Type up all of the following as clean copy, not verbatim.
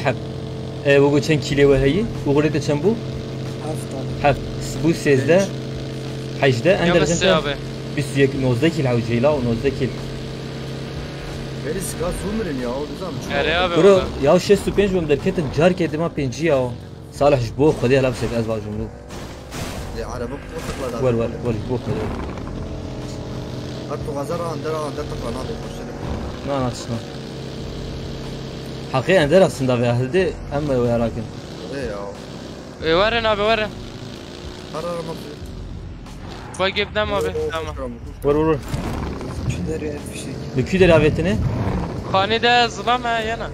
حب وقو چند کیلو وهایی وقو ریت چند بو حب بو 13 18 يا اندر بس جنتا يا ابي 21 19 كيلو عوجيلا و 19 كيلو Beni sıkar zulmürün ya o düzen çok. يا يا ابي برو والله. يا 65 بم دركتن جار كده ما بينجي يا صالح جبو خدي هلا بشك ازواج جملو Araba kutukla da. ول جبو خدي Hatta gazara andara tıkla nadı başladı. ما ناقصنا حقيقة اندر aslında ve ahildi ama ويا راكن Ya. ورن ابي ورن Ararama. وقف دم ابي تمام. ور Kündere bir şey. بكيد رابطني خاني ده ظلامها يانا.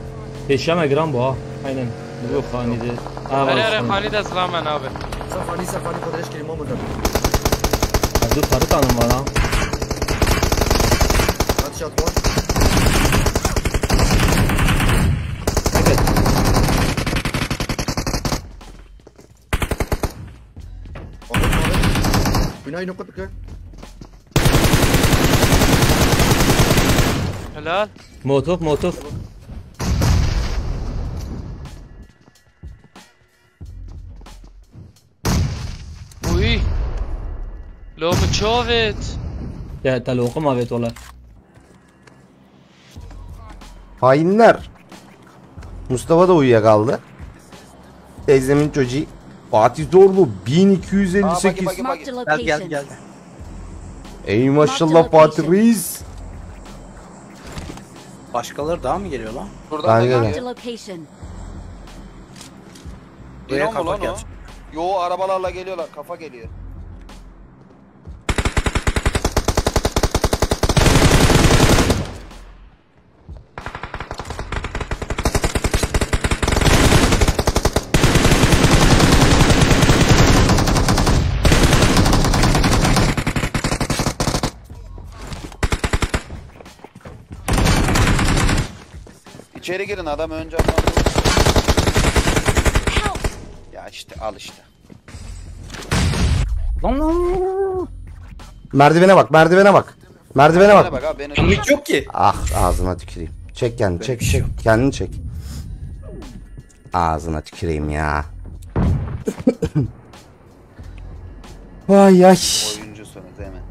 بيشام جرام بو aynen bu khanide اري خاني ده ظلامها انا ابي. Safani kadar kelime olmadı. Abdul Tarık Hanım var ha. Atış at var. Evet. Binayı nokta tıkı. هلال موتوف وي لو متشوفت Ya taluğum evet ola. Hainler. Mustafa da uyuyakaldı. Teyzemin çocuğu. Fatih Zorlu 1258. Marked a Gel location. gel. Ey maşallah Fatih Reis. Başkaları daha mı geliyor lan? Buradan Ben da geldim. Marked a geliyor. location. Buraya İnan mı kafa lan o? gel. Yo arabalarla geliyorlar. Kafa geliyor. İçeri girin adam önce atladı. Ya işte al işte. Merdivene bak. Bana bak abi beni. Kimlik yok ki. Ah ağzına tüküreyim. Çek kendini çek. Kendini çek. Ağzına tüküreyim ya. Vay ay. Oyuncusunuz değil mi?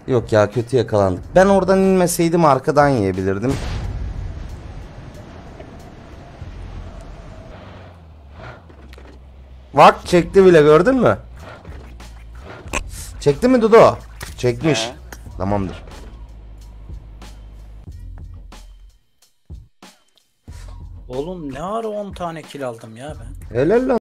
Yok ya kötü yakalandık. Ben oradan inmeseydim arkadan yiyebilirdim. Bak çekti bile gördün mü? Çekti mi Dudu? Çekmiş. He. Tamamdır. Oğlum ne ara 10 tane kill aldım ya ben. Helal lan.